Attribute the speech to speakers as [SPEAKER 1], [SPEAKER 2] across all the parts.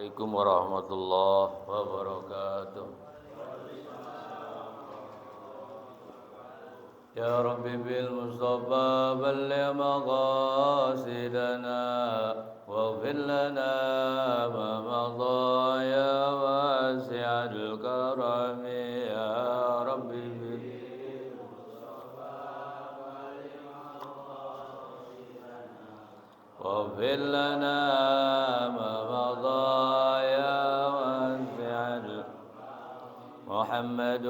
[SPEAKER 1] Assalamualaikum warahmatullahi wabarakatuh. Ya Rabbi bil Mustafa balligh maqasidana waghfir lana ma madha ya wasi'al karami ya Rabbi bil واغفر لنا ما مضى يا واسع محمد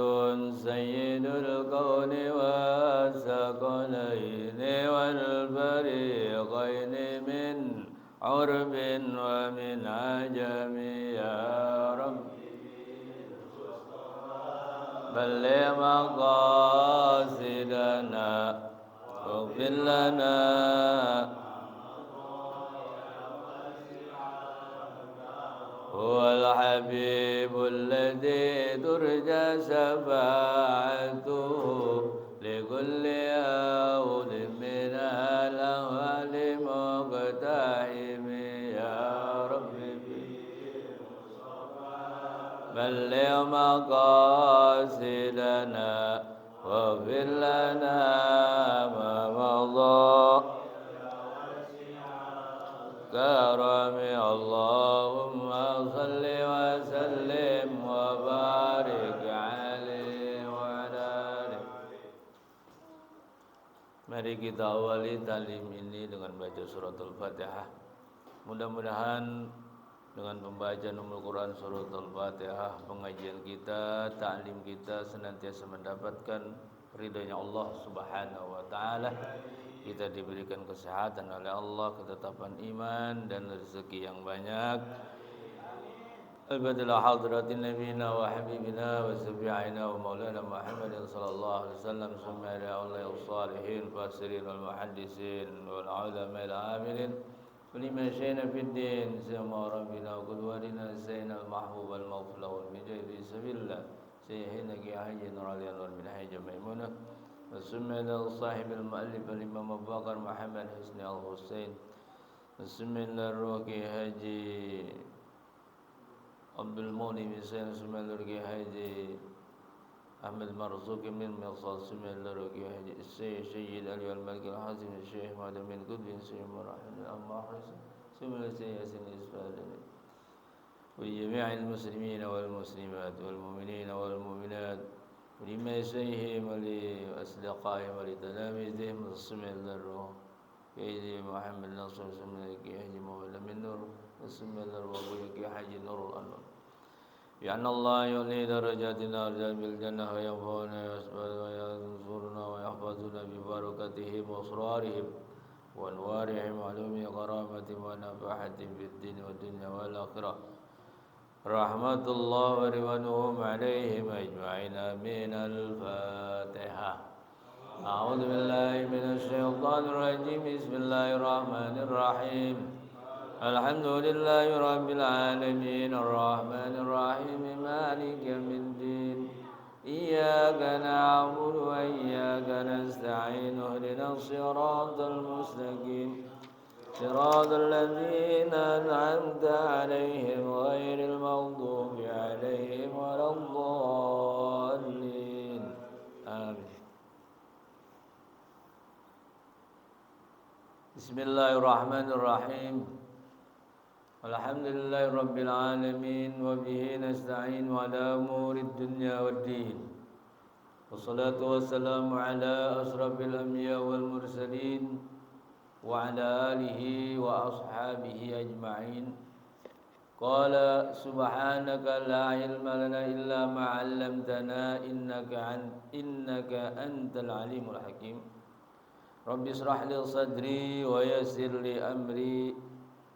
[SPEAKER 1] سيد الكون والثقلين والفريقين من عرب ومن عجم يا رب بلغ مقاصدنا واغفر لنا هو الحبيب الذي ترجى شفاعته لكل أول من الأهوال مقتحم يا ربي بلغ مقاصدنا واغفر لنا ما مضى كرمي اللهم صل وسلم وبارك عليه وعلى آله. Mari kita awali talim ini dengan baca suratul Fatihah. Mudah-mudahan dengan pembacaan Ummul Quran suratul Fatihah, pengajian kita, ta'lim kita senantiasa mendapatkan ridhonya Allah Subhanahu wa taala. Kita diberikan kesehatan oleh Allah, ketetapan iman dan rezeki yang banyak. Al-Badillah hadratin nabiyina wa habibina wa syafi'ina wa maulana Muhammadin sallallahu alaihi wasallam summa ila Allah salihin fasirin wal muhaddisin wal ulama al-amilin ولما شئنا في الدين سيما ربنا وقدوتنا سيدنا المحبوب المغفور والمجيد في سبيل الله سيدنا حي نور الانوار من حي ميمونه وسمى صاحب المؤلف الإمام أبو بكر محمد حسني الحسين وسمى الروكي حاجي عبد المغني حسين سمى الروكي حاجي أحمد مرزوق من مصر سمى الروكي حاجي السيد علي الملك الحازم الشيخ محمد بن قطب سمى مرحبا الله سمى السيد ياسين الإسفاري وجميع المسلمين والمسلمات والمؤمنين والمؤمنات ولمسيهم ولأصدقائهم ولتلاميذهم السمع للروح كيدي محمد نصر سمع كيحجي مولى من نور السمع للروح كيحجي نور الأنوار بأن الله يعلي درجاتنا رجال بالجنة وينفعنا ويسبل وينصرنا ويحفظنا ببركتهم وأسرارهم وأنوارهم علوم كرامة ونفحة في الدين والدنيا والآخرة رحمة الله ورضوانهم عليهم أجمعين آمين. الفاتحة. أعوذ بالله من الشيطان الرجيم بسم الله الرحمن الرحيم الحمد لله رب العالمين الرحمن الرحيم مالك يوم الدين إياك نعبد وإياك نستعين اهدنا الصراط المستقيم صراط الذين أنعمت عليهم غير المغضوب عليهم ولا الضالين آمين. بسم الله الرحمن الرحيم الحمد لله رب العالمين وبه نستعين على أمور الدنيا والدين والصلاة والسلام على أشرف الأنبياء والمرسلين وعلى آله وأصحابه أجمعين. قال سبحانك لا علم لنا إلا ما علمتنا إنك أنت العليم الحكيم. رب اشرح لي صدري ويسر لي أمري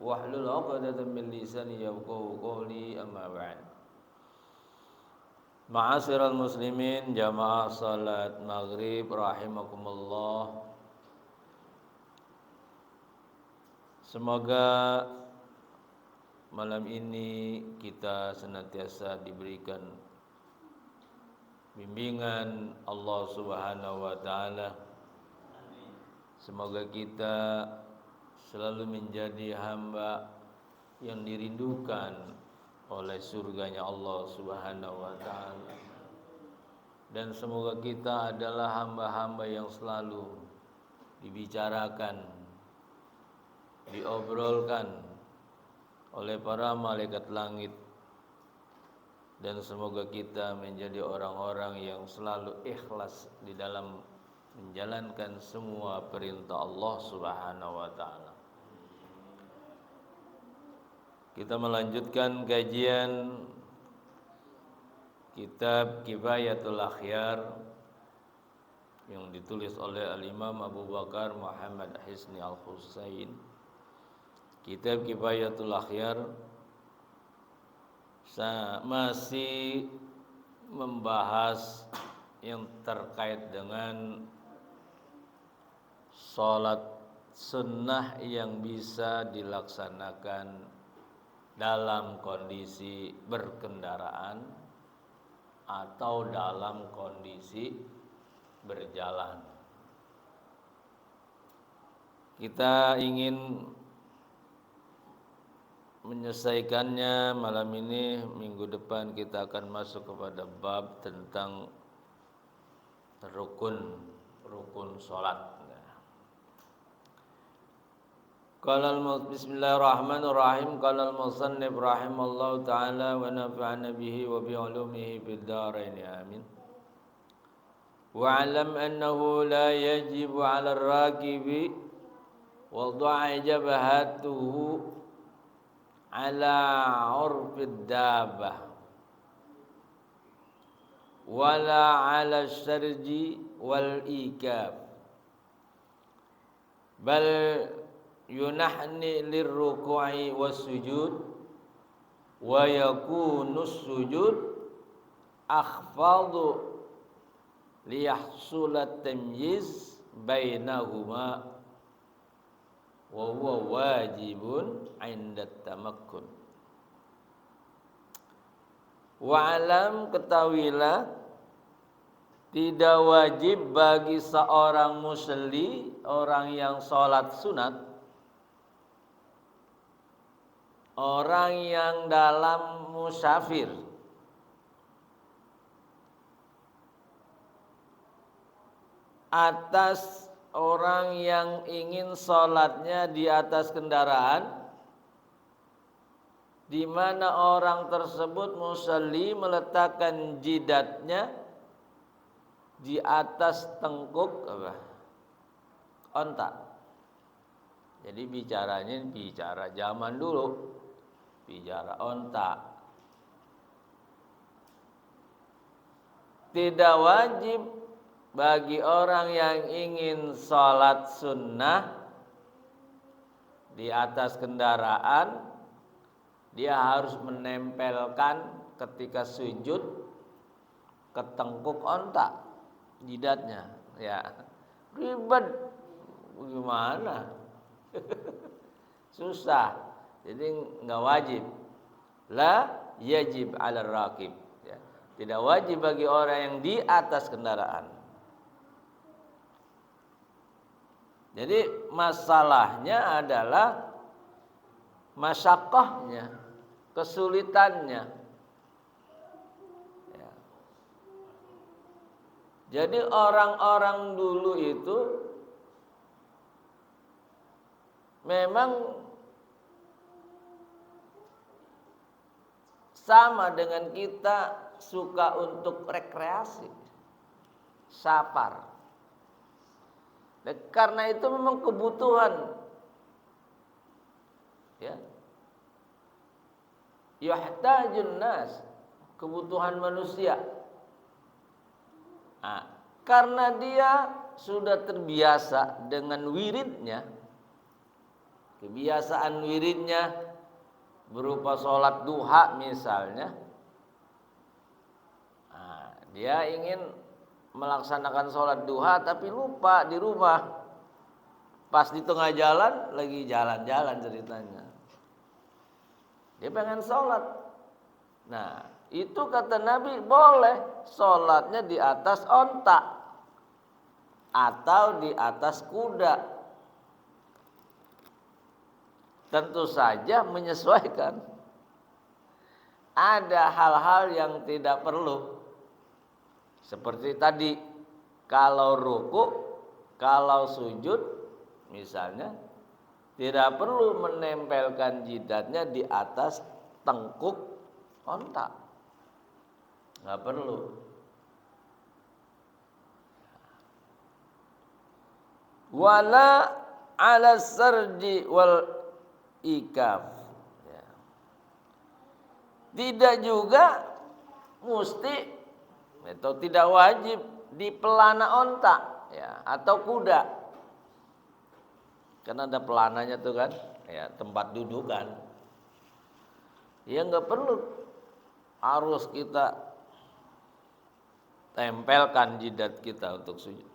[SPEAKER 1] واحلل عقدة من لساني يفقهوا قولي أما بعد. Ma'asyiral muslimin jamaah salat maghrib rahimakumullah. Semoga malam ini kita senantiasa diberikan bimbingan Allah Subhanahu wa taala. Semoga kita selalu menjadi hamba yang dirindukan oleh surganya Allah Subhanahu wa taala. Dan semoga kita adalah hamba-hamba yang selalu dibicarakan, diobrolkan oleh para malaikat langit. Dan semoga kita menjadi orang-orang yang selalu ikhlas di dalam menjalankan semua perintah Allah Subhanahu wa taala. Kita melanjutkan kajian kitab Kifayatul Akhyar yang ditulis oleh Al-Imam Abu Bakar Muhammad Hisni Al-Husain. Kitab Kifayatul Akhyar masih membahas yang terkait dengan sholat sunnah yang bisa dilaksanakan dalam kondisi berkendaraan atau dalam kondisi berjalan. Kita ingin menyelesaikannya malam ini. Minggu depan kita akan masuk kepada bab tentang rukun salat. Bismillahirrahmanirrahim. Qala al-musannif rahimallahu taala wa nafa'ana bihi wa bi ulumihi fid dharain amin. Wa 'alam annahu la yajibu 'ala ar-rakibi wad'a jabhatuhu 'ala 'urfid dabbah wala 'ala syarji wal ikab bal yunahni lirruku'i wassujud wa yakunu sujud akhfadu liyahsula tamyiz bainahuma wa huwa wajibun 'inda tamakkun. Wa alam, ketahuilah, tidak wajib bagi seorang musalli, orang yang sholat sunat, orang yang dalam musafir, atas orang yang ingin sholatnya di atas kendaraan, di mana orang tersebut musalli meletakkan jidatnya di atas tengkuk onta. Jadi bicara zaman dulu, bicara onta. Tidak wajib bagi orang yang ingin sholat sunnah di atas kendaraan, dia harus menempelkan ketika sujud ke tengkuk onta jidatnya. Ya, ribet, gimana? Susah. Jadi enggak wajib. La yajib 'ala rakib. Ya, tidak wajib bagi orang yang di atas kendaraan. Jadi masalahnya adalah masyaqqahnya, kesulitannya. Ya. Jadi orang-orang dulu itu memang sama dengan kita, suka untuk rekreasi, safar. Dan karena itu memang kebutuhan, ya, yahtajun nas, kebutuhan manusia. Nah, karena dia sudah terbiasa dengan wiridnya, kebiasaan wiridnya berupa sholat duha misalnya, nah, dia ingin melaksanakan sholat duha tapi lupa di rumah. Pas di tengah jalan, lagi jalan-jalan ceritanya, dia pengen sholat. Nah, itu kata Nabi boleh sholatnya di atas onta atau di atas kuda. Tentu saja menyesuaikan. ada hal-hal yang tidak perlu. Seperti tadi, kalau ruku, kalau sujud misalnya, tidak perlu menempelkan jidatnya di atas tengkuk onta. Nggak perlu. Wala ala sarji wal ikaf. Ya. Tidak juga mesti atau tidak wajib di pelana onta ya, atau kuda. Karena ada pelananya tuh kan, ya tempat dudukan. Ya nggak perlu harus kita tempelkan jidat kita untuk sujud.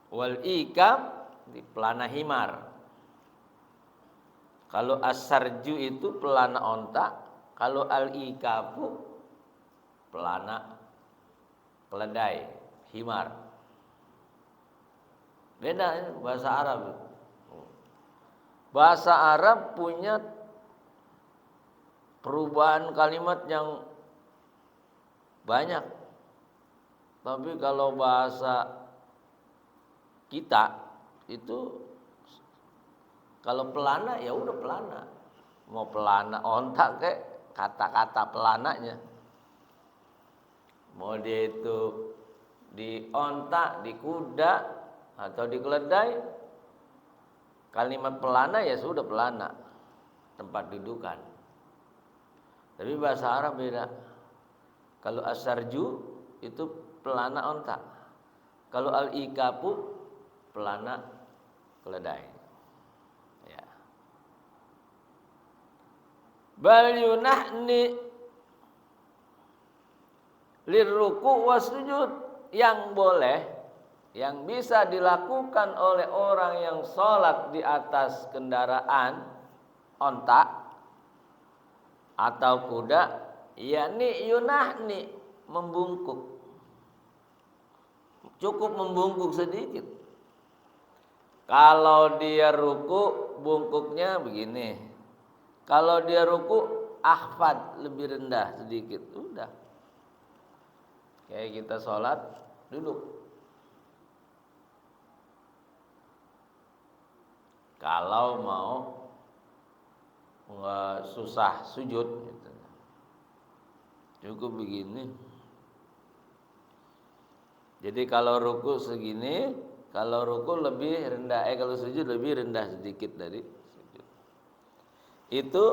[SPEAKER 1] Wal ikam di pelana himar. Kalau as-sarju itu pelana onta, kalau al-ikafu pelana keledai, himar. Beda ini bahasa Arab. Bahasa Arab punya perubahan kalimat yang banyak. Tapi kalau bahasa kita itu kalau pelana ya udah pelana. Mau pelana onta kayak kata-kata pelananya. Mau dia itu di onta, di kuda atau di keledai, kalimat pelana ya sudah pelana, tempat dudukan. Tapi bahasa Arab beda. Kalau as-sarju itu pelana onta. Kalau al-ikapu pelana keledai. Ya. Bal yunahni lirruku wasujud, yang boleh, yang bisa dilakukan oleh orang yang sholat di atas kendaraan onta atau kuda, yakni yunahni, membungkuk. Cukup membungkuk sedikit. Kalau dia ruku, bungkuknya begini. Kalau dia ruku, akhfad, lebih rendah sedikit. Udah. Kayak kita sholat, duduk. Kalau mau nggak susah sujud, gitu. Cukup begini. Jadi kalau ruku segini, kalau ruku lebih rendah, kalau sujud lebih rendah sedikit dari sujud. Itu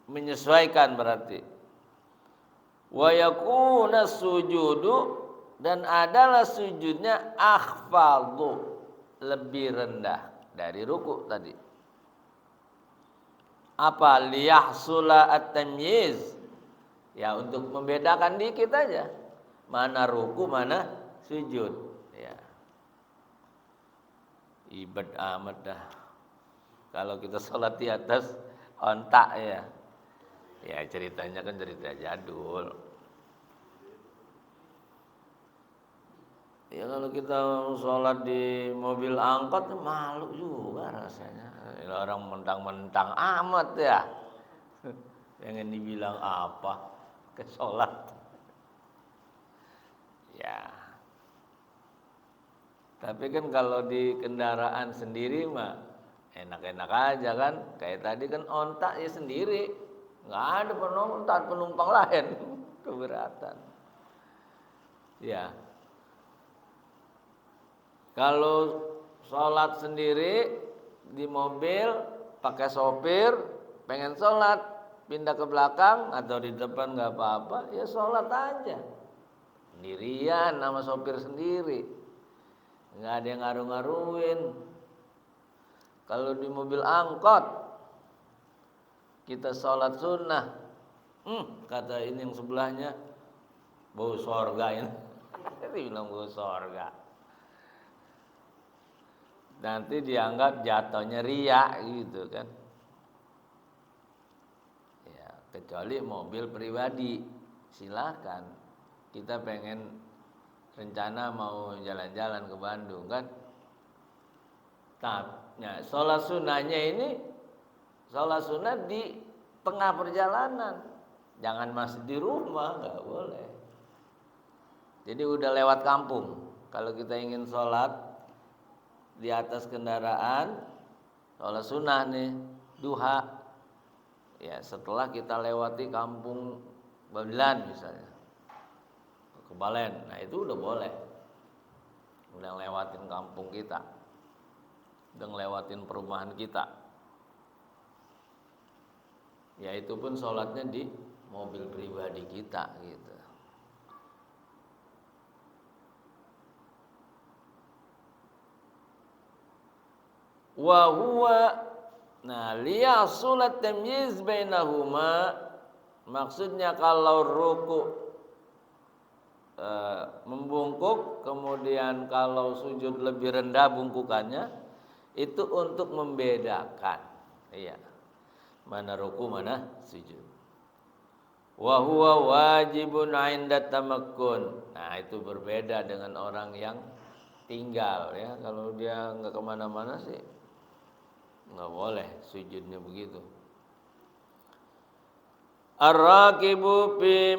[SPEAKER 1] menyesuaikan berarti. Wa yakuna sujudu, dan adalah sujudnya akhfadhu, lebih rendah dari ruku tadi. Apa? Liyahsula at-tamyiz. Ya untuk membedakan dikit aja. Mana ruku, mana sujud. Ya. Ibad amat dah. Kalau kita sholat di atas onta ya. Ya ceritanya kan cerita jadul. Ya kalau kita sholat di mobil angkot malu juga rasanya. Orang mentang-mentang amat ya. Pengen dibilang apa ke sholat. Ya. Tapi kan kalau di kendaraan sendiri mah enak-enak aja kan. Kayak tadi kan onta ya sendiri. Nggak ada penumpang lain. Keberatan. Ya. Kalau sholat sendiri di mobil pakai sopir, pengen sholat pindah ke belakang atau di depan nggak apa-apa, ya sholat aja sendirian sama sopir sendiri, nggak ada yang ngaruh-ngaruhin. Kalau di mobil angkot kita sholat sunnah, kata ini yang sebelahnya bau sorga ini, bilang bau sorga. Nanti dianggap jatuhnya riya gitu kan. Ya, kecuali mobil pribadi silakan. Kita pengen rencana mau jalan-jalan ke Bandung kan. Nah, sholat sunnahnya ini sholat sunat di tengah perjalanan, jangan masih di rumah, nggak boleh. Jadi udah lewat kampung, kalau kita ingin sholat di atas kendaraan, sholat sunnah nih, duha, ya setelah kita lewati kampung Babelan misalnya, Kebalen, nah itu udah boleh, udah lewatin kampung kita, udah ngelewatin perumahan kita. Ya itu pun sholatnya di mobil pribadi kita gitu. Wa huwa, nah liyahsulat tamyiz bainahuma, maksudnya kalau ruku membungkuk, kemudian kalau sujud lebih rendah bungkukannya, itu untuk membedakan, iya, mana ruku mana sujud. Wa huwa wajibun 'inda tamakkun. Nah itu berbeda dengan orang yang tinggal, ya. Kalau dia nggak kemana-mana sih nggak boleh sujudnya begitu. Ar-raqibu fi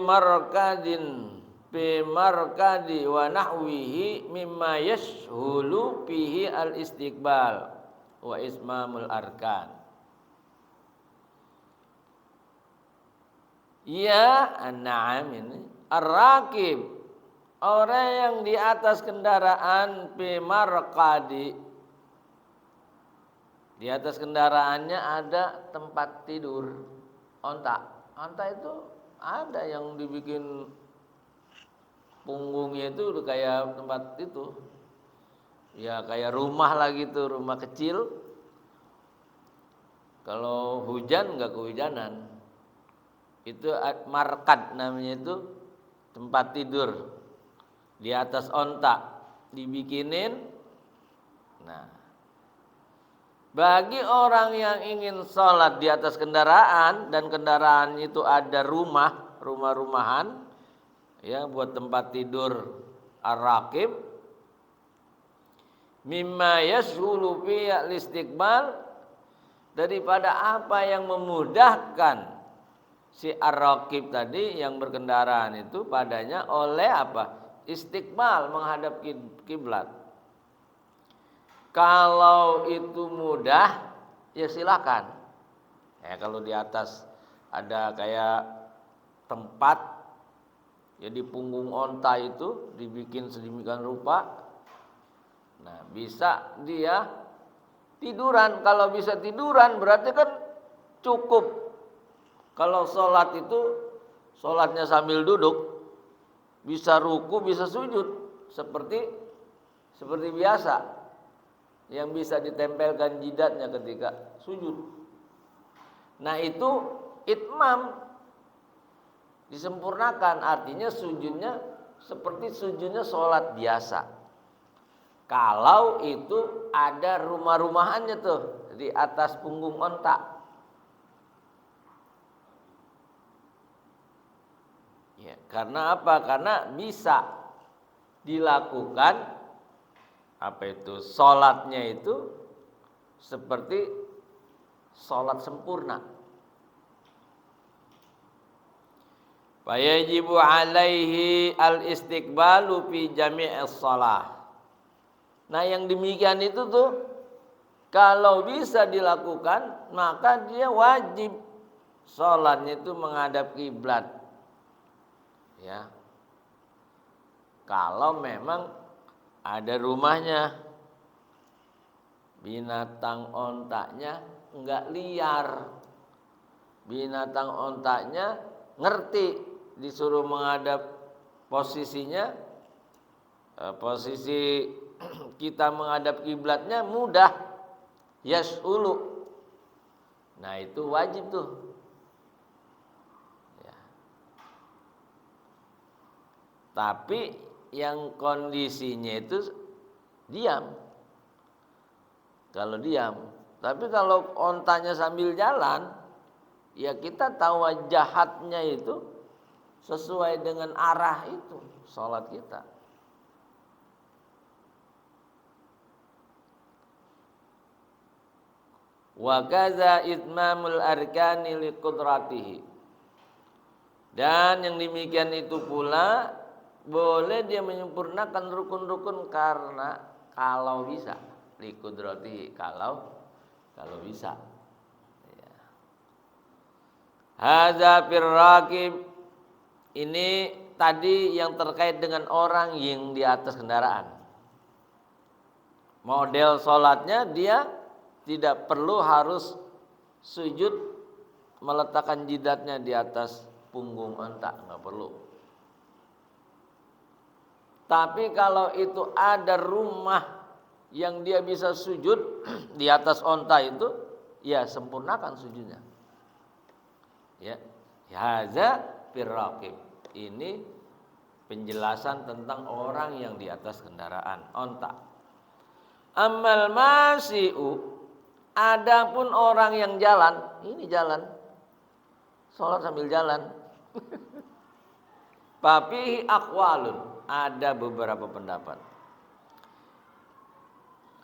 [SPEAKER 1] markadi wa nahwihi mimma yashhulu fihi al-istiqbal wa ismamul arkan. Ya, na'am, ini ar-raqib, orang yang di atas kendaraan, fi marqadi, di atas kendaraannya ada tempat tidur, onta. Onta itu ada yang dibikin punggungnya itu udah kayak tempat itu, ya kayak rumah lah gitu, rumah kecil. Kalau hujan nggak kehujanan, itu markad namanya, itu tempat tidur di atas onta dibikinin. Nah, bagi orang yang ingin sholat di atas kendaraan dan kendaraan itu ada rumah-rumahan, ya, buat tempat tidur ar-raqib, mimma yashulu fi al-istiqbal, daripada apa yang memudahkan si ar-raqib tadi yang berkendaraan itu padanya oleh apa? Istiqbal, menghadap kiblat. Kalau itu mudah, ya silakan. Ya kalau di atas ada kayak tempat, ya di punggung onta itu dibikin sedemikian rupa. Nah, bisa dia tiduran. Kalau bisa tiduran berarti kan cukup. Kalau sholat itu sholatnya sambil duduk, bisa ruku, bisa sujud seperti biasa, yang bisa ditempelkan jidatnya ketika sujud. Nah itu itmam, disempurnakan, artinya sujudnya seperti sujudnya sholat biasa. Kalau itu ada rumah-rumahannya tuh di atas punggung onta, ya, karena apa? Karena bisa dilakukan apa itu, sholatnya itu seperti sholat sempurna. Fayajibu alaihi al-istiqbalu fi jami'is shalah. Nah yang demikian itu tuh kalau bisa dilakukan, maka dia wajib sholatnya itu menghadap kiblat, ya. Kalau memang ada rumahnya, binatang ontaknya enggak liar, binatang ontaknya ngerti disuruh menghadap posisinya, posisi kita menghadap kiblatnya mudah, yashulu. Nah itu wajib tuh, ya. Tapi yang kondisinya itu diam. Kalau diam, tapi kalau ontanya sambil jalan, ya kita tahu jahatnya itu sesuai dengan arah itu sholat kita. Wa kaza itmamul arkani liqudratihi. Dan yang demikian itu pula boleh dia menyempurnakan rukun-rukun karena kalau bisa, liqudratihi, kalau bisa. Ya. Hadza firraqib, ini tadi yang terkait dengan orang yang di atas kendaraan. Model sholatnya dia tidak perlu harus sujud meletakkan jidatnya di atas punggung onta, nggak perlu. Tapi kalau itu ada rumah yang dia bisa sujud di atas onta itu, ya sempurnakan sujudnya. Ya, hadza firraqib. Ini penjelasan tentang orang yang di atas kendaraan onta. Amal masiu, adapun orang yang jalan, ini jalan, sholat sambil jalan. Papihi aqwalun, ada beberapa pendapat.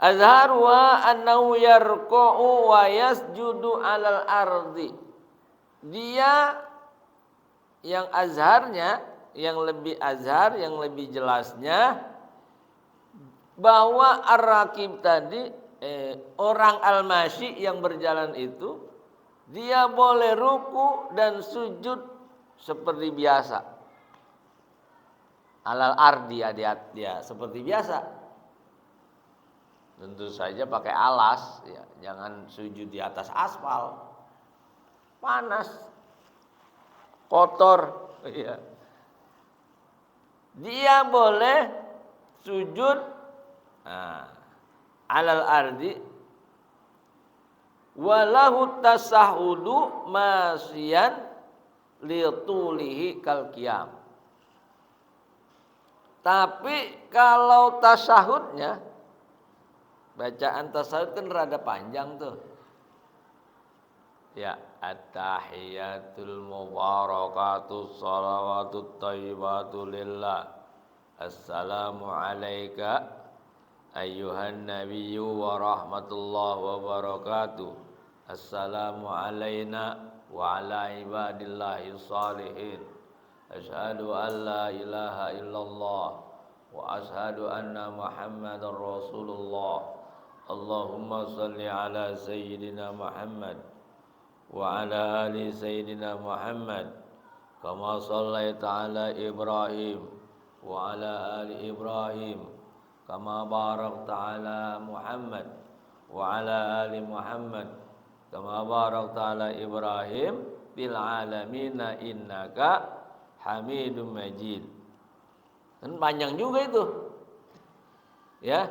[SPEAKER 1] Azharuha annahu yarku'u wa yasjudu 'alal ardi. Dia yang azharnya, yang lebih azhar, yang lebih jelasnya bahwa ar-rakib tadi orang al-masyi yang berjalan itu dia boleh ruku dan sujud seperti biasa. Alal ardi, dia seperti biasa. Tentu saja pakai alas, ya, jangan sujud di atas aspal. Panas, kotor, ya. Dia boleh sujud alal ardi walahu tasahudu masyan litulihi kal qiyam. Tapi kalau tasahudnya, bacaan tasahud kan rada panjang tuh. Ya, at-tahiyatul mubarakatus salawatut thayyibatu lillah. Assalamu alayka ayyuhan nabiyyu wa rahmatullahi wa barakatuh. Assalamu alayna wa ala ibadillahi salihin. Asyhadu an la ilaha illallah wa asyhadu anna Muhammadar Rasulullah. Allahumma salli ala sayyidina Muhammad wa ala ali sayyidina Muhammad kama sallaita ala Ibrahim wa ala ali Ibrahim kama barakta ala Muhammad wa ala ali Muhammad kama barakta ala Ibrahim bil alamina innaka Hamidum Majid. Kan panjang juga itu. Ya.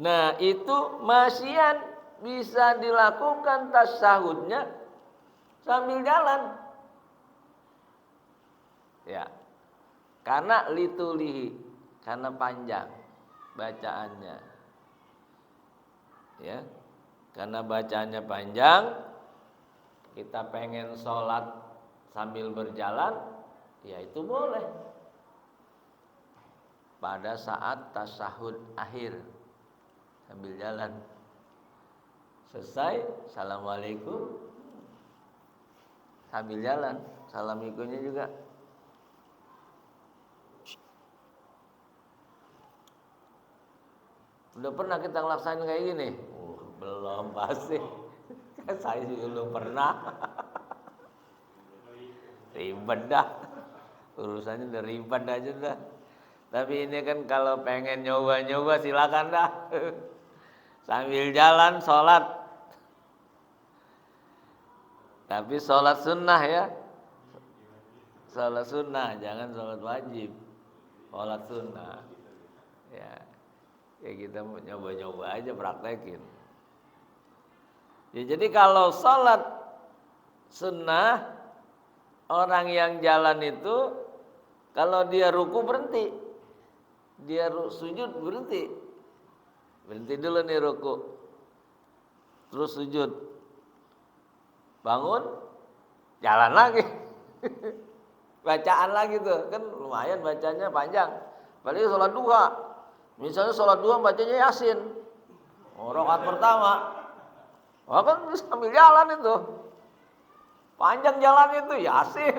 [SPEAKER 1] Nah, itu masyian bisa dilakukan tasyahudnya sambil jalan. Ya. Karena litulihi, karena panjang bacaannya. Ya. Karena bacaannya panjang, kita pengen sholat sambil berjalan, ya itu boleh. Pada saat tasyahud akhir sambil jalan. Selesai, assalamualaikum, sambil jalan, assalamualaikumnya juga. Udah pernah kita ngelaksanain kayak gini? Belum pasti. Saya juga belum pernah. Ribet dah, urusannya udah ribet aja dah. Tapi ini kan kalau pengen nyoba-nyoba silakan dah. Sambil jalan sholat. Tapi sholat sunnah ya. Sholat sunnah, jangan sholat wajib. Sholat sunnah. Ya kita mau nyoba-nyoba aja, praktekin. Ya, jadi kalau sholat sunnah, orang yang jalan itu kalau dia ruku berhenti, dia sujud berhenti dulu nih ruku, terus sujud, bangun, jalan lagi, bacaan lagi tuh, kan lumayan bacanya panjang. Apalagi sholat duha, misalnya sholat duha bacanya Yasin, rakaat pertama, Wah kan sambil jalan itu. Panjang jalan itu Yasin.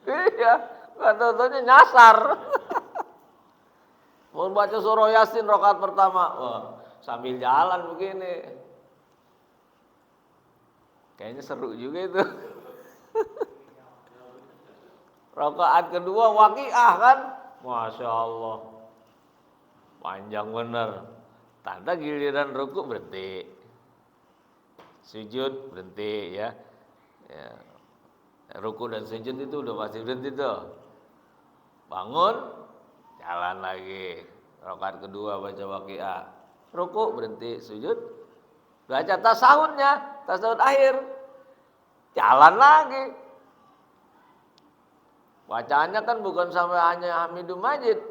[SPEAKER 1] Iya, kata-katanya nyasar. Mau baca surah Yasin rakaat pertama. Wah, sambil jalan begini. Kayaknya seru juga itu. Rakaat kedua Waqiah kan? Masya Allah. Panjang bener. Tanda giliran ruku berhenti. Sujud berhenti ya. Ruku dan sujud itu udah pasti berhenti tuh. Bangun, jalan lagi. Rakaat kedua baca Waqiah. Ruku berhenti, sujud. Baca tasahudnya, tasahud akhir. Jalan lagi. Bacaannya kan bukan sampai hanya Hamidum Majid.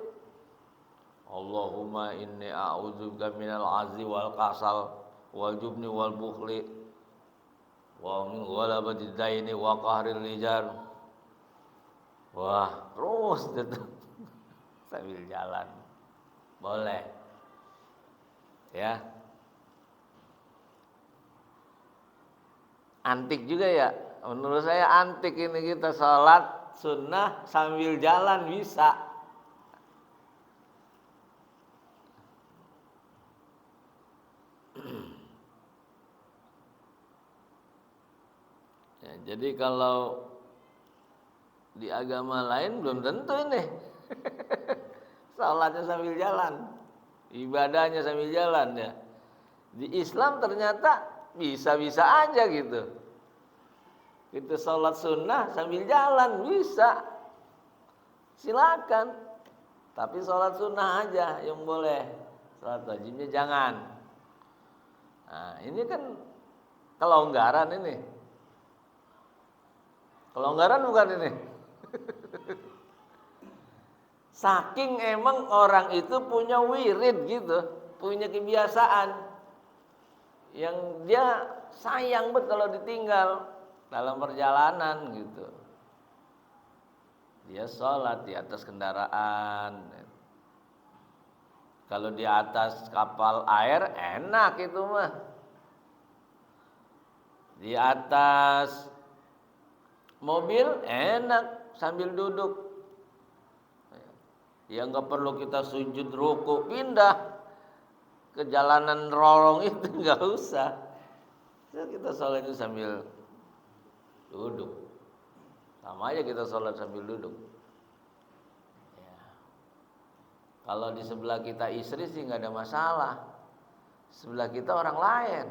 [SPEAKER 1] Allahumma inni a'udzubika minal azzi wal kasal wal jubni wal bukhli wa min ghalabati daini wa qahril lijar. Wah, terus itu sambil jalan. Boleh. Ya. Antik juga ya. Menurut saya antik ini kita sholat sunnah sambil jalan bisa. Ya, jadi kalau di agama lain belum tentu ini. Salatnya sambil jalan, ibadahnya sambil jalan ya. Di Islam ternyata bisa-bisa aja gitu. Kita salat sunnah sambil jalan bisa. Silakan. Tapi salat sunnah aja yang boleh. Salat wajibnya jangan. Nah, ini kan kelonggaran ini. Kelonggaran bukan ini. Saking emang orang itu punya wirid gitu, punya kebiasaan yang dia sayang banget kalau ditinggal dalam perjalanan gitu. Dia sholat di atas kendaraan. Kalau di atas kapal air enak itu mah. Di atas mobil enak sambil duduk. Ya nggak perlu kita sujud ruku, pindah ke jalanan lorong itu nggak usah. Kita sholat itu sambil duduk. Sama aja kita sholat sambil duduk. Ya. Kalau di sebelah kita istri sih nggak ada masalah. Sebelah kita orang lain.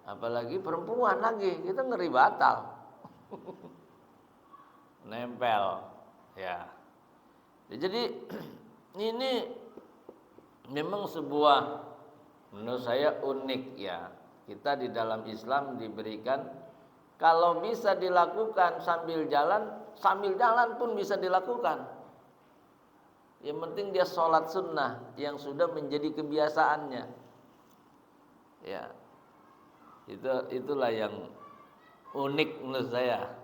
[SPEAKER 1] Apalagi perempuan lagi, kita ngeri batal. Nempel. Ya. Jadi ini memang sebuah menurut saya unik ya. Kita di dalam Islam diberikan kalau bisa dilakukan sambil jalan pun bisa dilakukan. Yang penting dia sholat sunnah yang sudah menjadi kebiasaannya. Ya, itulah yang unik menurut saya.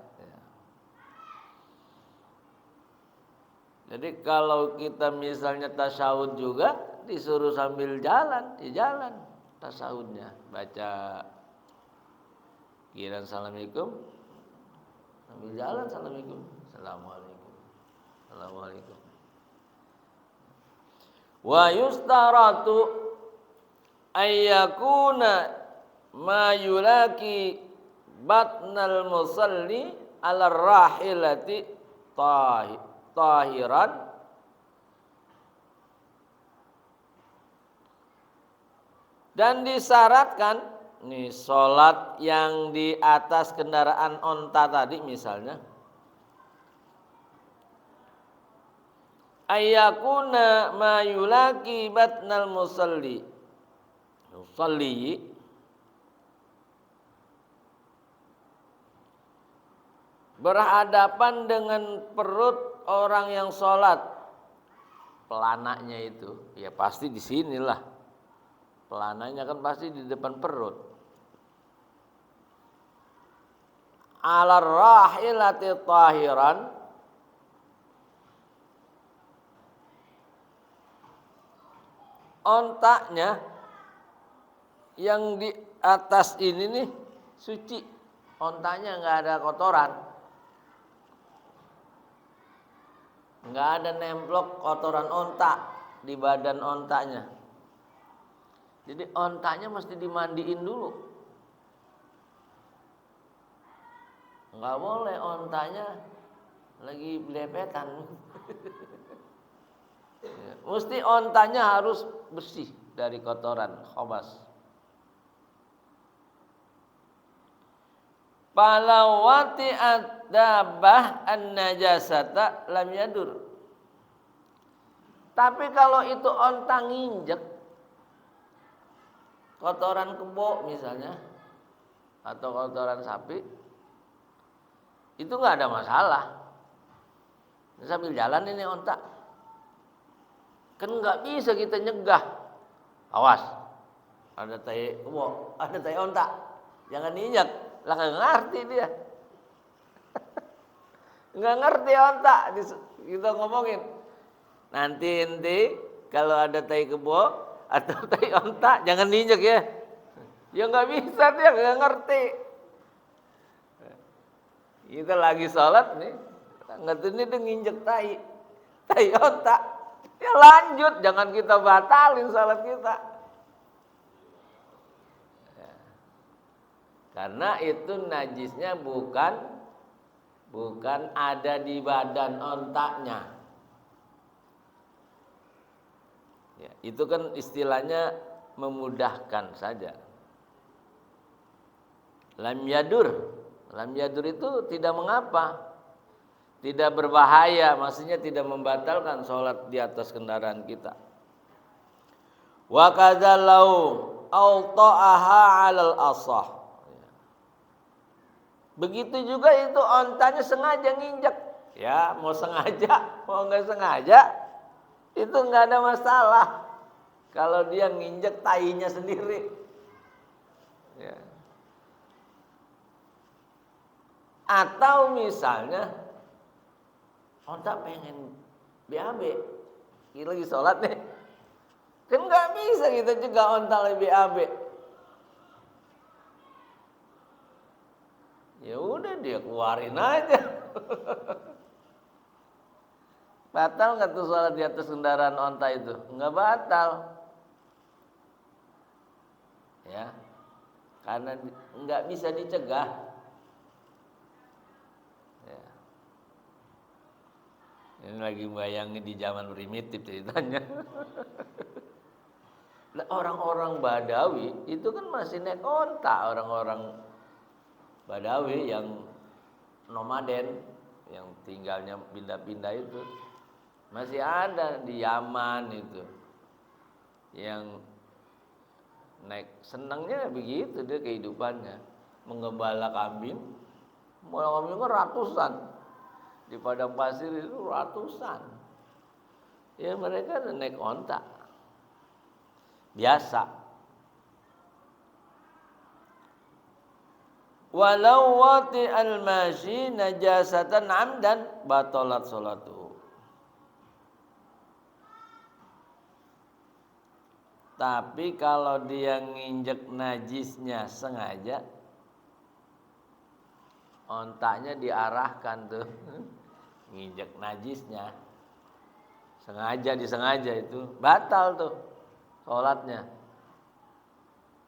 [SPEAKER 1] Jadi kalau kita misalnya tasyahud juga disuruh sambil jalan, ya jalan tasyahudnya, baca kiran assalamualaikum, sambil jalan assalamualaikum, assalamualaikum, assalamualaikum. Wa yustaratu ayyakuna ma yulaki batnal musalli ala rahilati tahiran dan disyaratkan nih sholat yang di atas kendaraan onta tadi misalnya ayyakuna ma yulaki batnal musalli berhadapan dengan perut orang yang sholat, pelananya itu, ya pasti di sinilah, pelananya kan pasti di depan perut. Alar rahilati tahiran, ontaknya yang di atas ini nih suci, ontaknya nggak ada kotoran, nggak ada nemplok kotoran ontak di badan ontaknya. Jadi ontaknya mesti dimandiin dulu. Nggak boleh ontaknya lagi belepetan. Mesti ontanya harus bersih dari kotoran, khabas. Palawati ad-dabbah an-najasata lam yadur. Tapi kalau itu onta nginjek kotoran kebo misalnya atau kotoran sapi, itu nggak ada masalah. Sambil jalan ini onta, kan nggak bisa kita nyegah. Awas, ada tai kebo, ada tai onta, jangan diinjak. Lah nggak ngerti dia, nggak ngerti onta. Kita ngomongin nanti kalau ada tai kebo atau tai onta jangan diinjak ya. Ya nggak bisa, dia nggak ngerti. Kita lagi sholat nih, ngerti ini dia nginjek tai onta. Ya lanjut, jangan kita batalin sholat kita. Ya. Karena itu najisnya bukan ada di badan ontaknya. Ya, itu kan istilahnya memudahkan saja. Lam yadur itu tidak mengapa, tidak berbahaya, maksudnya tidak membatalkan sholat di atas kendaraan kita. Wa kadzalau awta'aha 'alal asah. Begitu juga itu ontanya sengaja nginjek. Ya, mau sengaja, mau enggak sengaja, itu enggak ada masalah. Kalau dia nginjek tainya sendiri. Ya. Atau misalnya onta pengen BAB, kita lagi sholat nih, kan nggak bisa kita juga onta lagi BAB. Ya udah dia keluarin aja. Batal nggak tuh sholat di atas kendaraan onta itu? Nggak batal, ya, karena nggak bisa dicegah. Ini lagi bayangin di zaman primitif ceritanya. Orang-orang Badawi itu kan masih naik onta, orang-orang Badawi yang nomaden, yang tinggalnya pindah-pindah itu masih ada di Yaman itu, yang naik, senangnya begitu dia kehidupannya, menggembala kambing, kambing ratusan. Di padang pasir itu ratusan. Ya mereka naik onta. Biasa. Walau wati al-mashi najasatan amdan batalat salatuhu. Tapi kalau dia nginjek najisnya sengaja, ontaknya diarahkan tuh. Nginjek najisnya disengaja itu batal tuh sholatnya,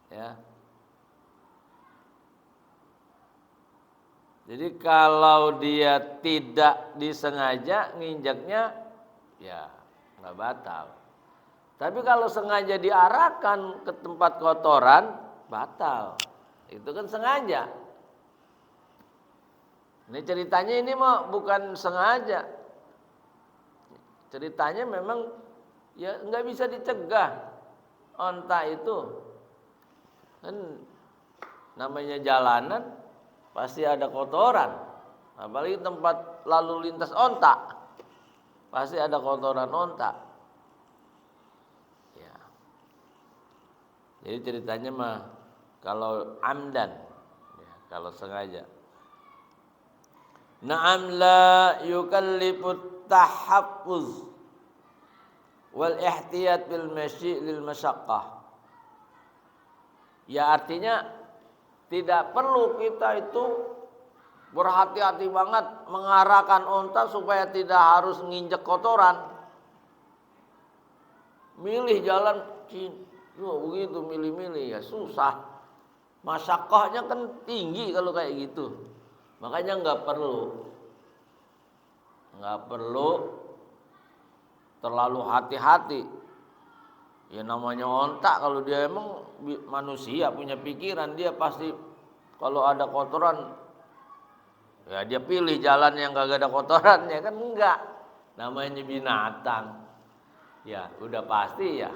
[SPEAKER 1] ya. Jadi kalau dia tidak disengaja nginjeknya, ya nggak batal. Tapi kalau sengaja diarahkan ke tempat kotoran, batal. Itu kan sengaja. Ini ceritanya ini mah bukan sengaja. Ceritanya memang ya nggak bisa dicegah. Onta itu kan namanya jalanan pasti ada kotoran. Apalagi tempat lalu lintas onta, pasti ada kotoran onta. Ya. Jadi ceritanya mah kalau amdan, ya, kalau sengaja. Na'am la yukallifut tahaffuz. Wal ihtiyat bil masyi lil masyaqqah. Ya artinya tidak perlu kita itu berhati-hati banget mengarahkan unta supaya tidak harus nginjek kotoran. Milih jalan begitu milih-milih ya susah. Masyaqqahnya kan tinggi kalau kayak gitu. Makanya nggak perlu terlalu hati-hati. Ya namanya onta kalau dia emang manusia punya pikiran, dia pasti kalau ada kotoran ya dia pilih jalan yang gak ada kotorannya, kan enggak. Namanya binatang. Ya udah pasti ya.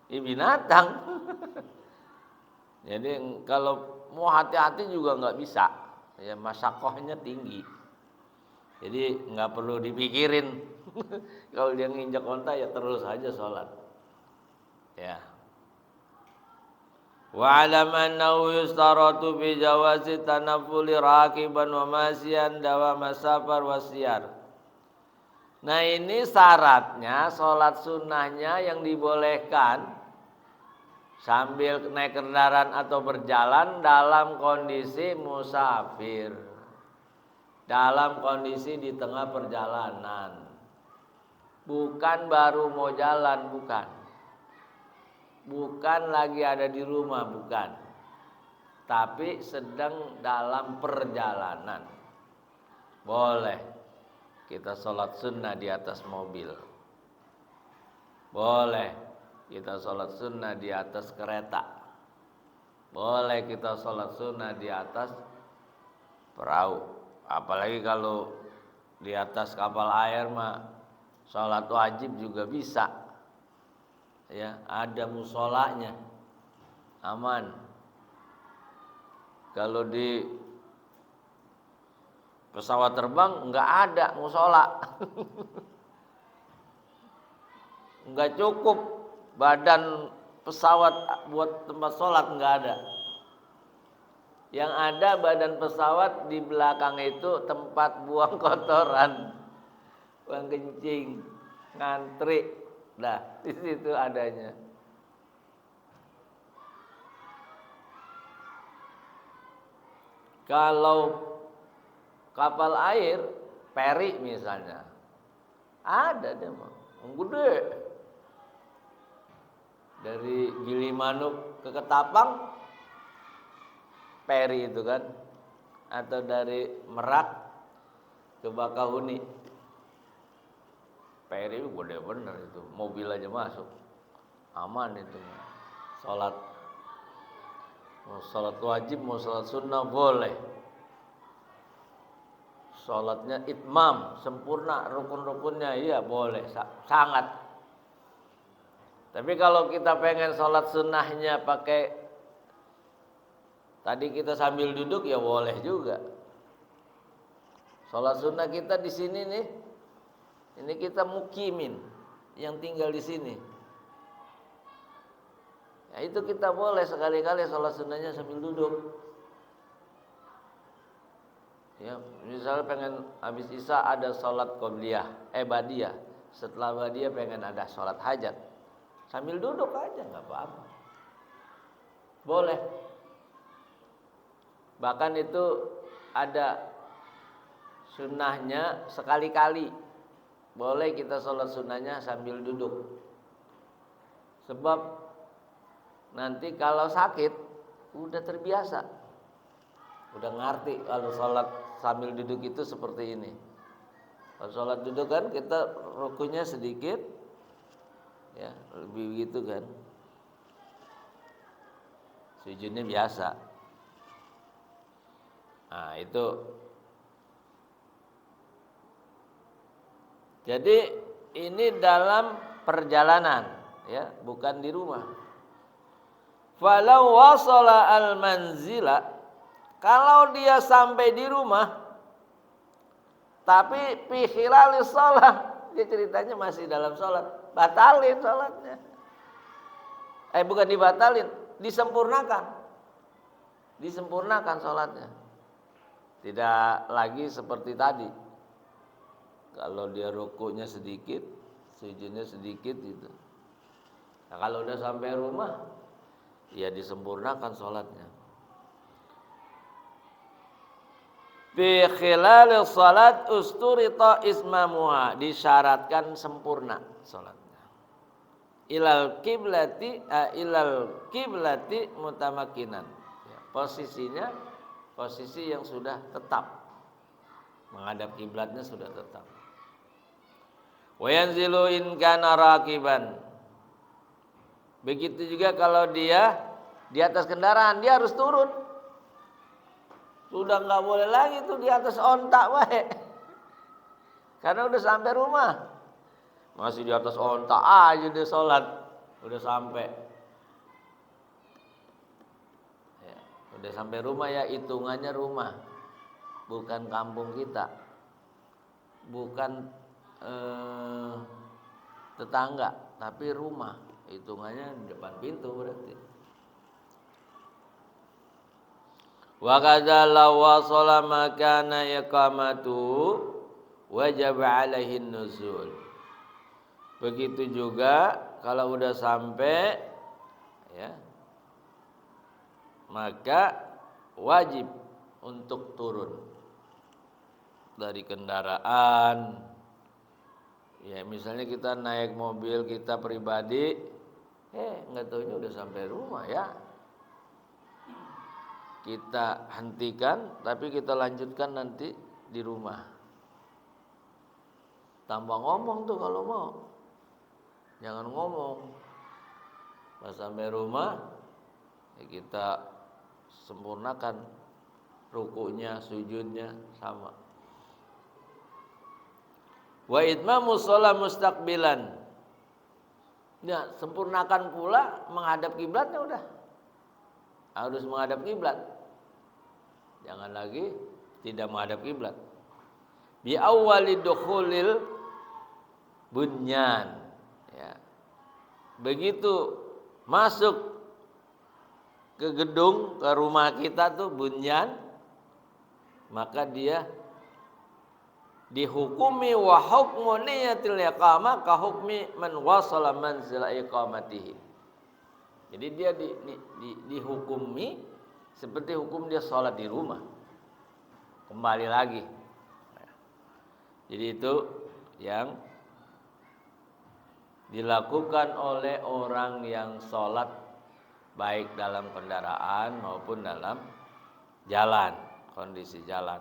[SPEAKER 1] Ini binatang. Jadi kalau mau hati-hati juga nggak bisa. Ya masyaqqahnya tinggi. Jadi nggak perlu dipikirin. Kalau dia nginjak onta ya terus aja sholat. Ya. Wa alam annahu yustaratu fi jawazi tanaffuli rakiban wa masyan dawama safar wasiyar. Nah ini syaratnya sholat sunnahnya yang dibolehkan sambil naik kendaraan atau berjalan dalam kondisi musafir, dalam kondisi di tengah perjalanan, bukan baru mau jalan, bukan lagi ada di rumah, bukan, tapi sedang dalam perjalanan. Boleh kita sholat sunnah di atas mobil, boleh kita sholat sunnah di atas kereta, boleh kita sholat sunnah di atas perahu. Apalagi kalau di atas kapal air mah sholat wajib juga bisa. Ya, ada musolanya, aman. Kalau di pesawat terbang nggak ada musola, nggak cukup badan pesawat buat tempat sholat, nggak ada. Yang ada badan pesawat di belakang itu tempat buang kotoran, buang kencing, ngantri. Nah, di situ adanya. Kalau kapal air, peri misalnya, ada dia mah, gede. Dari Gilimanuk ke Ketapang, peri itu kan, atau dari Merak ke Bakahuni, peri itu gede bener itu, mobil aja masuk, aman itu. Sholat wajib, mau sholat sunnah boleh. Sholatnya itmam, sempurna, rukun-rukunnya iya boleh, sangat. Tapi kalau kita pengen sholat sunnahnya pakai, tadi kita sambil duduk ya boleh juga. Sholat sunnah kita di sini nih, ini kita mukimin yang tinggal di sini. Ya itu kita boleh sekali-kali sholat sunnahnya sambil duduk. Ya, misalnya pengen habis isya ada sholat qobliyah, badiyah. Setelah badiyah pengen ada sholat hajat, sambil duduk aja nggak apa-apa, boleh. Bahkan itu ada sunnahnya sekali-kali, boleh kita sholat sunnahnya sambil duduk. Sebab nanti kalau sakit udah terbiasa, udah ngerti kalau sholat sambil duduk itu seperti ini. Kalau sholat duduk kan kita rukunya sedikit, ya lebih begitu kan, sujudnya biasa. Nah itu. Jadi ini dalam perjalanan, ya bukan di rumah. Falau wasala al manzila, kalau dia sampai di rumah, tapi fi khilalis shalah, dia ceritanya masih dalam sholat, batalin sholatnya. Bukan dibatalin, disempurnakan sholatnya. Tidak lagi seperti tadi. Kalau dia rukunya sedikit, sujudnya sedikit gitu. Nah, kalau udah sampai rumah, ya disempurnakan sholatnya. Fi khilal salat usturita ismamuha, disyaratkan sempurna sholatnya. Ilal kiblati mutamakinan. Ya, posisinya posisi yang sudah tetap, menghadap kiblatnya sudah tetap. Wa yanzilu in kana raqiban. Begitu juga kalau dia di atas kendaraan, dia harus turun. Sudah nggak boleh lagi tuh di atas ontak wae. Karena udah sampai rumah. Masih di atas ontak aja dia sholat. Udah sampai. Ya, udah sampai rumah ya, hitungannya rumah. Bukan kampung kita. Bukan tetangga, tapi rumah. Hitungannya di depan pintu berarti. Wa kadza law wasala makana iqamatu wajib alaihi nuzul. Begitu juga kalau udah sampai ya, maka wajib untuk turun dari kendaraan. Ya, misalnya kita naik mobil kita pribadi, nggak taunya udah sampai rumah ya. Kita hentikan, tapi kita lanjutkan nanti di rumah. Tambah ngomong tuh kalau mau. Jangan ngomong. Pas sampai rumah, ya kita sempurnakan rukunya, sujudnya sama. Wa itmamu shalah mustaqbilan. Ya, sempurnakan pula menghadap kiblatnya udah. Harus menghadap kiblat. Jangan lagi tidak menghadap kiblat. Bi awwali dukhulil bunyan. Ya. Begitu masuk ke gedung, ke rumah kita tuh bunyan, maka dia dihukumi wa hukmu niyatil iqamah ka hukmi man wasala manzila iqamatihi. Jadi dia dihukumi seperti hukum dia sholat di rumah. Kembali lagi. Jadi itu yang dilakukan oleh orang yang sholat baik dalam kendaraan maupun dalam jalan, kondisi jalan.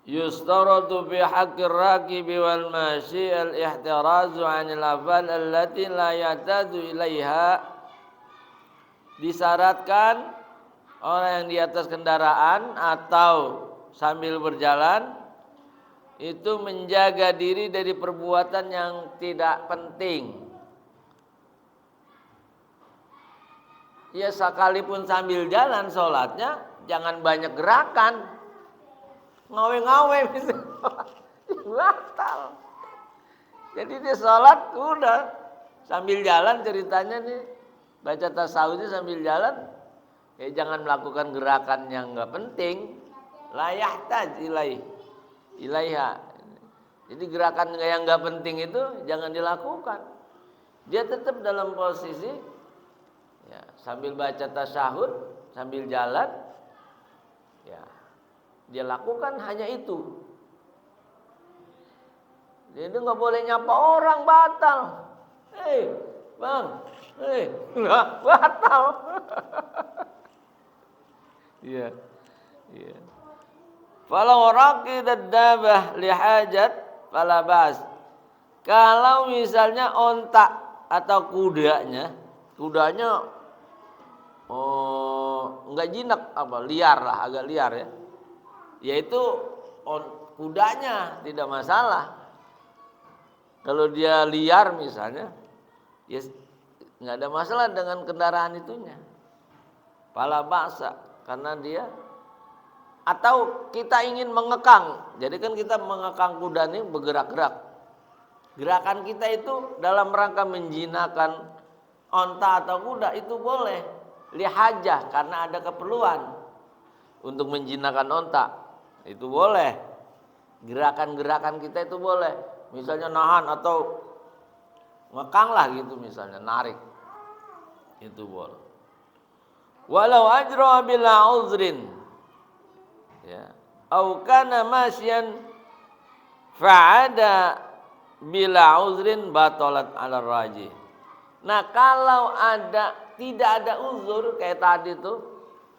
[SPEAKER 1] Yustaratu fi haqqir raqibi wal mashi al-ihtirazu 'anil afal allati la yatadu ilaiha. Disyaratkan orang yang di atas kendaraan atau sambil berjalan itu menjaga diri dari perbuatan yang tidak penting. Ya sekalipun sambil jalan sholatnya jangan banyak gerakan. Ngawe-ngawe batal. Jadi dia sholat udah sambil jalan, ceritanya nih baca tasawufnya sambil jalan, ya jangan melakukan gerakan yang nggak penting. La yahtaj ilaiha. Jadi gerakan yang nggak penting itu jangan dilakukan. Dia tetap dalam posisi ya, sambil baca tasyahud, sambil jalan, ya dia lakukan hanya itu. Jadi nggak boleh nyapa orang, batal. Bang, batal. Iya, iya. Falau raqidat dabah lihajat fala bas. Kalau misalnya ontak atau kudanya enggak jinak, liar lah, agak liar ya. Yaitu kudanya tidak masalah. Kalau dia liar misalnya, ya nggak ada masalah dengan kendaraan itunya. Fala ba'sa, karena dia atau kita ingin mengekang. Jadi kan kita mengekang kuda ini bergerak-gerak. Gerakan kita itu dalam rangka menjinakkan onta atau kuda itu boleh lihajah karena ada keperluan untuk menjinakkan onta, itu boleh. Gerakan-gerakan kita itu boleh, misalnya nahan atau ngekang lah gitu, misalnya narik, itu boleh. Walau ajra bila uzrin, ya, au kana masyan fa'ada bila uzrin batalat ala rajih. Nah, kalau tidak ada uzur kayak tadi tuh,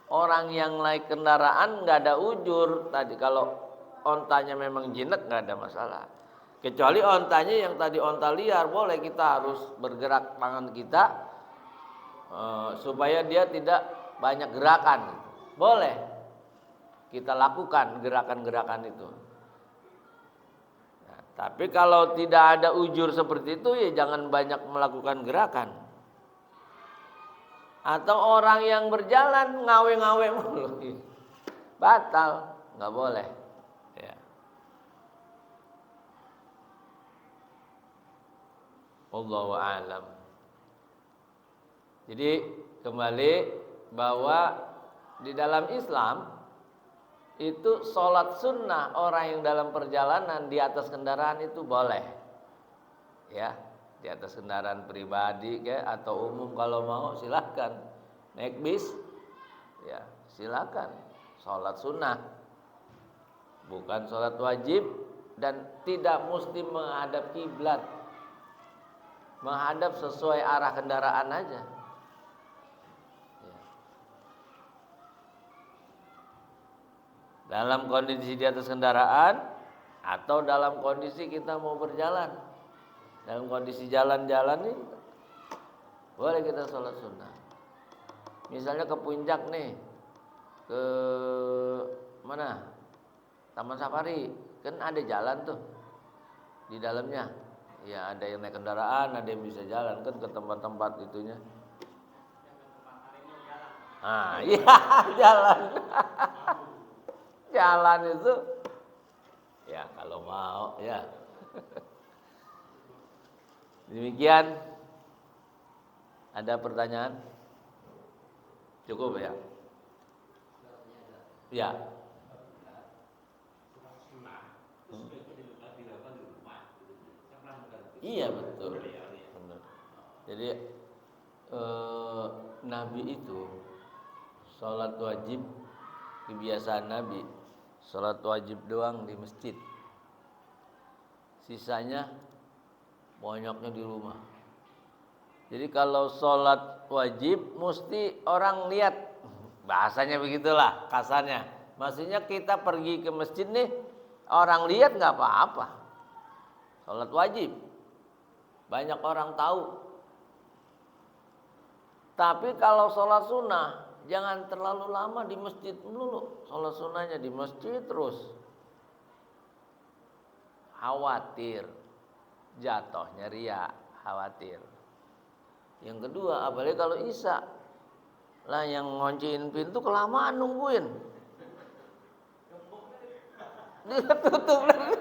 [SPEAKER 1] orang yang naik kendaraan nggak ada uzur tadi, kalau ontanya memang jinak nggak ada masalah. Kecuali ontanya yang tadi onta liar, boleh kita harus bergerak tangan kita supaya dia tidak banyak gerakan. Boleh kita lakukan gerakan-gerakan itu. Nah, tapi kalau tidak ada ujur seperti itu, ya jangan banyak melakukan gerakan. Atau orang yang berjalan ngawe-ngawe mulu, batal, nggak boleh. Ya. Wallahu a'lam. Jadi kembali bahwa di dalam Islam itu sholat sunnah orang yang dalam perjalanan di atas kendaraan itu boleh, ya, di atas kendaraan pribadi ya, atau umum kalau mau silahkan naik bis, ya silakan sholat sunnah, bukan sholat wajib, dan tidak mesti menghadap kiblat, menghadap sesuai arah kendaraan aja. Dalam kondisi di atas kendaraan atau dalam kondisi kita mau berjalan, dalam kondisi jalan-jalan nih boleh kita sholat sunnah. Misalnya ke puncak nih, ke mana, Taman Safari, kan ada jalan tuh di dalamnya, ya ada yang naik kendaraan, ada yang bisa jalan kan ke tempat-tempat itunya. Ah iya jalan. Jalan itu ya kalau mau ya. Demikian. Ada pertanyaan? Cukup ya? Ya. Iya betul. Benar. Jadi Nabi itu sholat wajib, kebiasaan Nabi sholat wajib doang di masjid, sisanya banyaknya di rumah. Jadi kalau sholat wajib mesti orang lihat, bahasanya begitulah kasarnya. Maksudnya kita pergi ke masjid nih, orang lihat nggak apa-apa, sholat wajib, banyak orang tahu. Tapi kalau sholat sunnah jangan terlalu lama di masjid dulu, sholat sunnahnya di masjid terus. Khawatir jatuhnya riya, khawatir. Yang kedua, apalagi kalau isya, lah yang ngonciin pintu kelamaan nungguin, dia tutup lagi,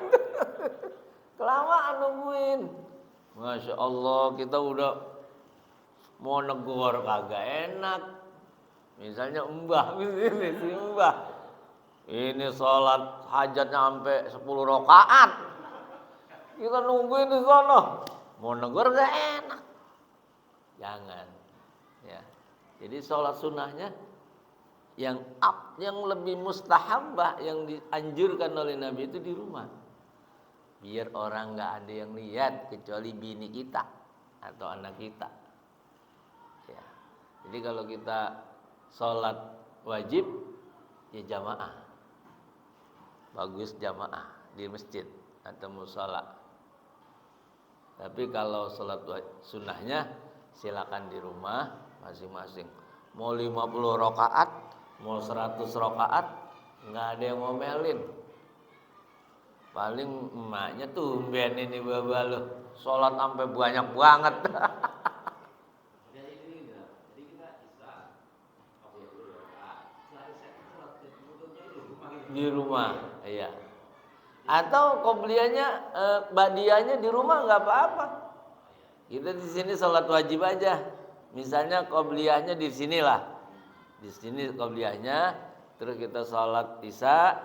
[SPEAKER 1] kelamaan nungguin. Masya Allah, kita udah mau negor kagak enak. Misalnya mbah, si mbah ini sholat hajatnya sampai 10 rakaat, kita nungguin di sana, mau negor gak enak. Jangan, ya. Jadi sholat sunnahnya yang lebih mustahabah, yang dianjurkan oleh Nabi itu di rumah, biar orang nggak ada yang lihat kecuali bini kita atau anak kita. Ya. Jadi kalau kita sholat wajib ya jamaah, bagus jamaah di masjid atau mushola. Tapi kalau sholat sunnahnya silakan di rumah masing-masing. Mau 50 rakaat, mau 100 rakaat, nggak ada yang ngomelin. Paling emaknya tumben ini baba lo sholat sampai banyak banget. Di rumah, iya. Atau qobliyahnya, badiahnya di rumah nggak apa-apa. Kita di sini sholat wajib aja, Misalnya qobliyahnya di sinilah. Di sini qobliyahnya, terus kita sholat isya,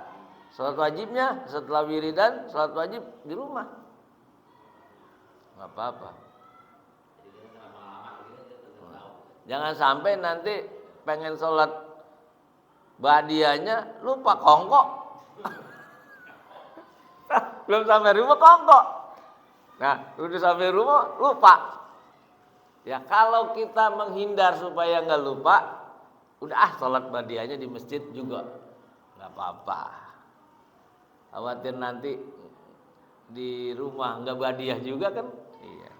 [SPEAKER 1] sholat wajibnya setelah wiridan, sholat wajib di rumah. Nggak apa-apa. Jangan sampai nanti pengen sholat badiahnya lupa kongkok. Belum sampai rumah kongkok. Nah, udah sampai rumah lupa. Ya kalau kita menghindar supaya nggak lupa, udah sholat badiahnya di masjid juga nggak apa-apa. Khawatir nanti di rumah nggak badiah juga kan? Iya.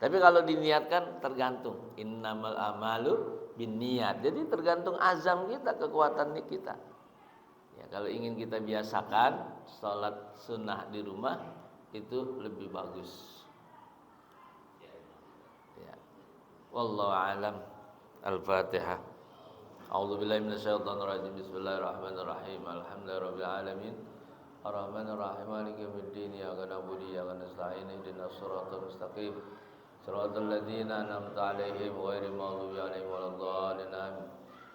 [SPEAKER 1] Tapi kalau diniatkan tergantung. Innamal amalu binniyat. Jadi tergantung azam kita, kekuatan kita. Ya, kalau ingin kita biasakan sholat sunnah di rumah itu lebih bagus. Ya. Wallahu a'lam. Al-Fatihah. A'udzubillahi minasyaitonirrajim. Bismillahirrahmanirrahim. Alhamdulillahirabbil alamin. Ar-Rahmanir-Rahim. Maliki yaumiddin. Iyyaka na'budu wa iyyaka nasta'in. Ihdinas siratal mustaqim. Siratal ladzina an'amta 'alaihim ghairil maghdubi 'alaihim waladdallin. Amin.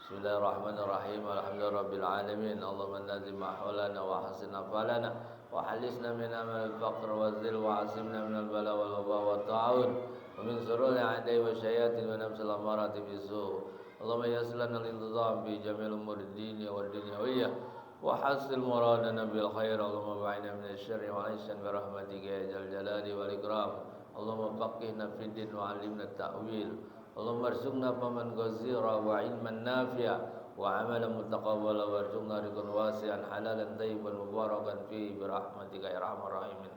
[SPEAKER 1] Bismillahirrahmanirrahim. Alhamdulillahirabbil alamin. Allahumma nazim ahwalana wa hasin afalana wa halisna min amal al-faqr wa zil wa asimna min al-bala wal waba wa ta'un wa min sururi a'dai wa syayatin wa nafsil amarati bisu. Allahumma yassir lana al-intizam fi jami'il umuri ad-din wa ad-dunyawiyah wa hasil muradana bil khair. Allahumma ba'ina min asy-syarri wa aishan bi rahmatika ya dzal jalali wal ikram. Allahumma faqihna fid din wa 'allimna at-ta'wil. Allahumma arzuqna faman ghazira wa ilman nafi'a wa 'amalan mutaqabbala warzuqna rizqan wasi'an halalan thayyiban mubarakan fihi bi rahmatika ya arhamar rahimin.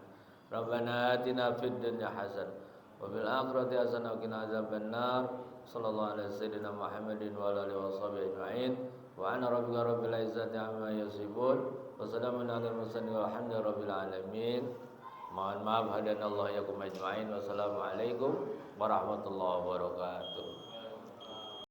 [SPEAKER 1] Rabbana atina fid dunya hasanah wa fil akhirati hasanah wa qina adzabannar. Sallallahu alaihi sayyidina Muhammadin wa alihi washabihi ajma'in. Wa ana rabbika rabbil izzati amma yasifun wa salamun alal mursalin walhamdulillahi rabbil alamin. Mohon maaf hadanallahu yakum ajma'in. Wassalamualaikum warahmatullahi wabarakatuh.